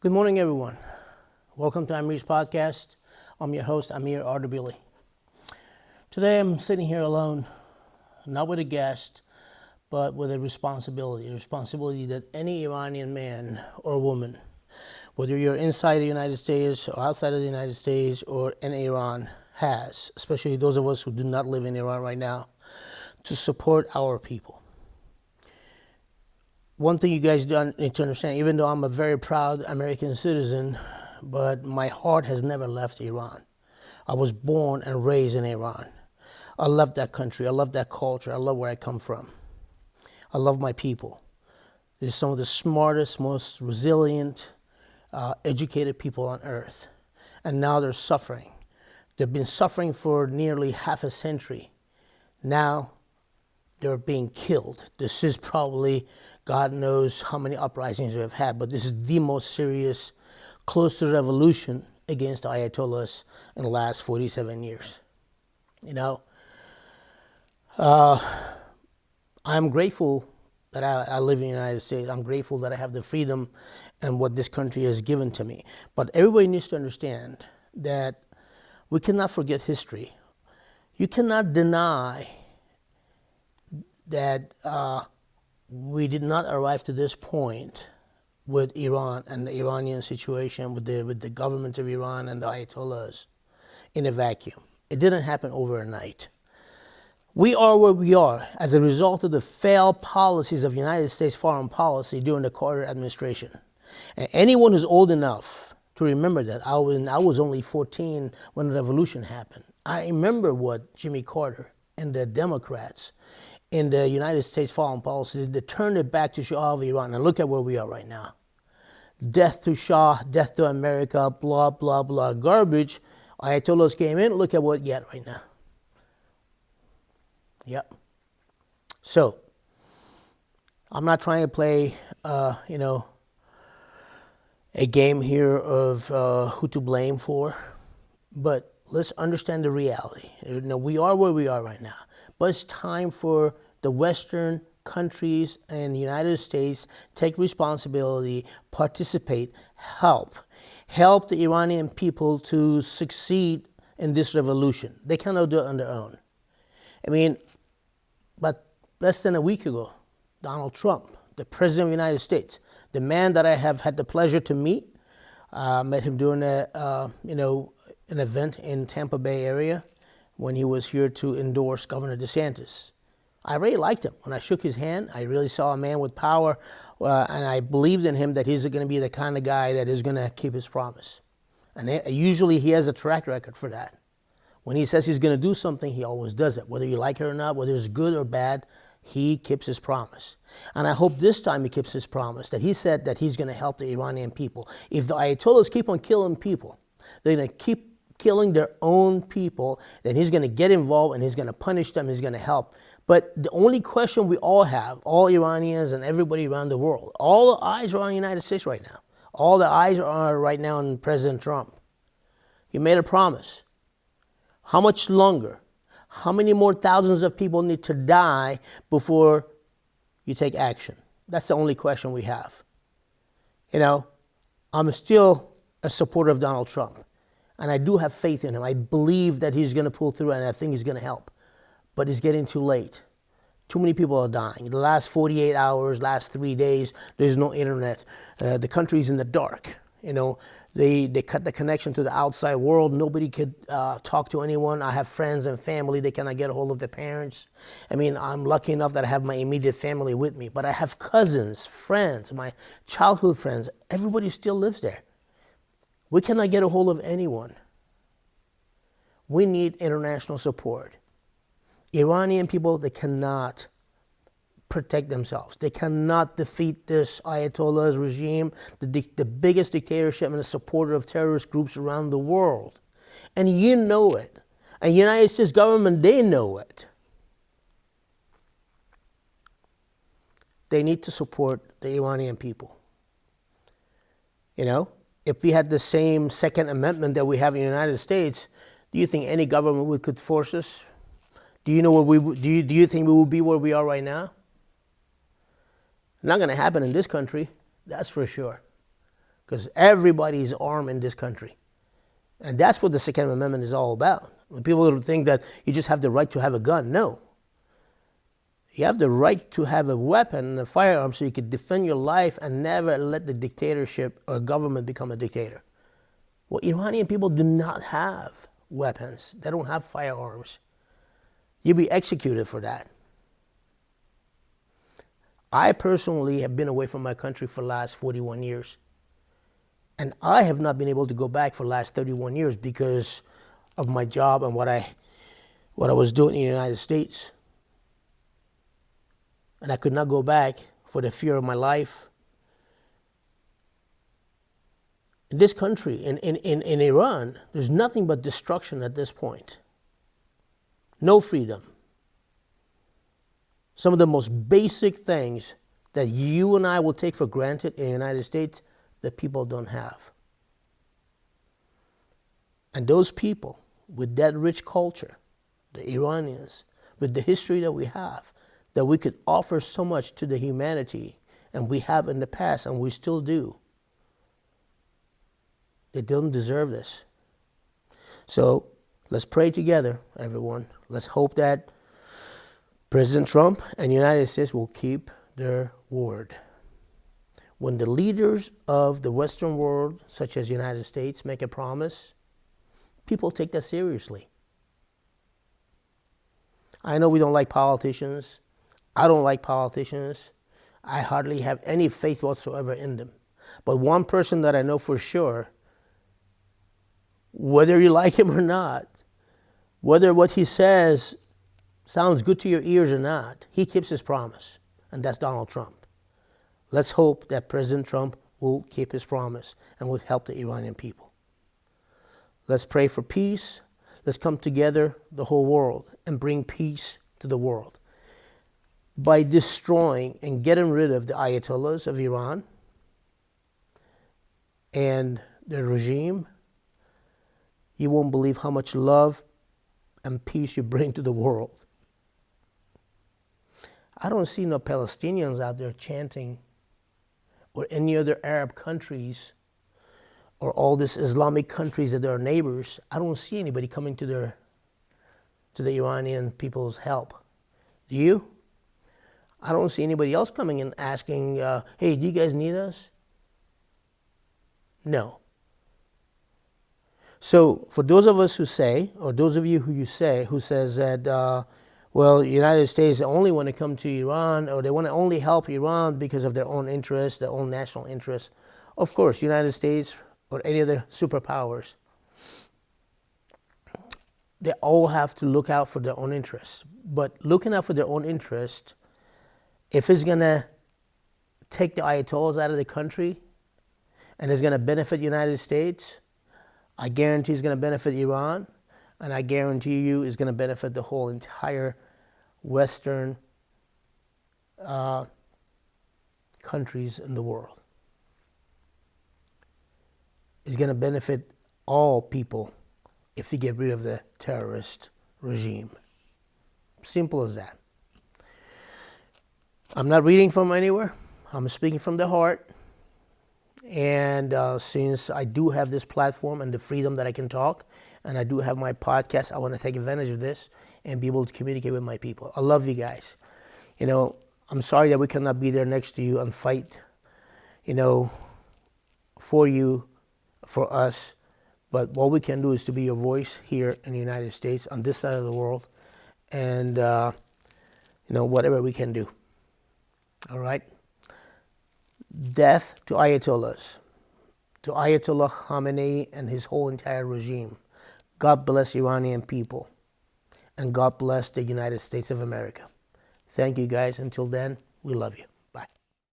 Good morning, everyone. Welcome to Amir's podcast. I'm your host, Amir Ardabili. Today I'm sitting here alone, not with a guest, but with a responsibility that any Iranian man or woman, whether you're inside the United States or outside of the United States or in Iran, has, especially those of us who do not live in Iran right now, to support our people. One thing you guys don't need to understand, even though I'm a very proud American citizen, but my heart has never left Iran. I was born and raised in Iran. I love that country. I love that culture. I love where I come from. I love my people. They're some of the smartest, most resilient, educated people on earth. And now they're suffering. They've been suffering for nearly half a century. Now they're being killed. This is probably, God knows how many uprisings we have had, but this is the most serious, close to revolution against the Ayatollahs in the last 47 years. I'm grateful that I live in the United States. I'm grateful that I have the freedom and what this country has given to me. But everybody needs to understand that we cannot forget history. You cannot deny that we did not arrive to this point with Iran and the Iranian situation, with the government of Iran and the Ayatollahs in a vacuum. It didn't happen overnight. We are where we are as a result of the failed policies of United States foreign policy during the Carter administration. And anyone who's old enough to remember that, I was only 14 when the revolution happened. I remember what Jimmy Carter and the Democrats in the United States foreign policy, they turned it back to Shah of Iran. And look at where we are right now. Death to Shah, death to America, blah, blah, blah, garbage. Ayatollahs came in, look at what we get right now. Yep. So, I'm not trying to play, a game here of who to blame for, but let's understand the reality. We are where we are right now, but it's time for the Western countries and the United States take responsibility, participate, help the Iranian people to succeed in this revolution. They cannot do it on their own. But less than a week ago, Donald Trump, the President of the United States, the man that I have had the pleasure to meet, met him during an event in Tampa Bay area when he was here to endorse Governor DeSantis. I really liked him. When I shook his hand, I really saw a man with power, and I believed in him that he's going to be the kind of guy that is going to keep his promise. And usually he has a track record for that. When he says he's going to do something, he always does it. Whether you like it or not, whether it's good or bad, he keeps his promise. And I hope this time he keeps his promise, that he said that he's going to help the Iranian people. If the Ayatollahs keep on killing people, they're going to keep killing their own people, then he's going to get involved and he's going to punish them, he's going to help. But the only question we all have, all Iranians and everybody around the world, all the eyes are on the United States right now. All the eyes are right now on President Trump. He made a promise. How much longer? How many more thousands of people need to die before you take action? That's the only question we have. I'm still a supporter of Donald Trump. And I do have faith in him. I believe that he's going to pull through, and I think he's going to help. But it's getting too late. Too many people are dying. The last 48 hours, last 3 days, there's no internet. The country's in the dark. They cut the connection to the outside world. Nobody could talk to anyone. I have friends and family. They cannot get a hold of their parents. I'm lucky enough that I have my immediate family with me. But I have cousins, friends, my childhood friends. Everybody still lives there. We cannot get a hold of anyone. We need international support. Iranian people, they cannot protect themselves. They cannot defeat this Ayatollah's regime, the biggest dictatorship and a supporter of terrorist groups around the world. And you know it. And the United States government, they know it. They need to support the Iranian people. If we had the same Second Amendment that we have in the United States, do you think any government could force us? Do you think we will be where we are right now? Not going to happen in this country, that's for sure. because everybody is armed in this country. And that's what the Second Amendment is all about. When people think that you just have the right to have a gun, no. You have the right to have a weapon and a firearm so you can defend your life and never let the dictatorship or government become a dictator. Well, Iranian people do not have weapons. They don't have firearms. You'll be executed for that. I personally have been away from my country for the last 41 years. And I have not been able to go back for the last 31 years because of my job and what I was doing in the United States. And I could not go back for the fear of my life. In this country, in Iran, there's nothing but destruction at this point. No freedom. Some of the most basic things that you and I will take for granted in the United States that people don't have. And those people with that rich culture, the Iranians, with the history that we have, that we could offer so much to the humanity, and we have in the past, and we still do, they don't deserve this. So let's pray together, everyone. Let's hope that President Trump and the United States will keep their word. When the leaders of the Western world, such as the United States, make a promise, people take that seriously. I know we don't like politicians. I don't like politicians. I hardly have any faith whatsoever in them. But one person that I know for sure, whether you like him or not, whether what he says sounds good to your ears or not, he keeps his promise, and that's Donald Trump. Let's hope that President Trump will keep his promise and will help the Iranian people. Let's pray for peace. Let's come together, the whole world, and bring peace to the world by destroying and getting rid of the Ayatollahs of Iran and their regime. You won't believe how much love and peace you bring to the world. I don't see no Palestinians out there chanting, or any other Arab countries, or all these Islamic countries that are our neighbors. I don't see anybody coming to the Iranian people's help. Do you? I don't see anybody else coming and asking, hey, do you guys need us? No. So for those of us who say, or those of you who says that, well, the United States only want to come to Iran, or they want to only help Iran because of their own interests, their own national interests. Of course, United States or any other superpowers, they all have to look out for their own interests. But looking out for their own interest, if it's going to take the Ayatollahs out of the country and it's going to benefit the United States, I guarantee it's going to benefit Iran, and I guarantee you it's going to benefit the whole entire Western countries in the world. It's going to benefit all people if you get rid of the terrorist regime. Simple as that. I'm not reading from anywhere. I'm speaking from the heart. And since I do have this platform and the freedom that I can talk, and I do have my podcast, I want to take advantage of this and be able to communicate with my people. I love you guys. You know, I'm sorry that we cannot be there next to you and fight, you know, for you, for us. But what we can do is to be your voice here in the United States, on this side of the world, and, you know, whatever we can do. All right? Death to Ayatollahs, to Ayatollah Khamenei and his whole entire regime. God bless Iranian people, and God bless the United States of America. Thank you guys. Until then, we love you.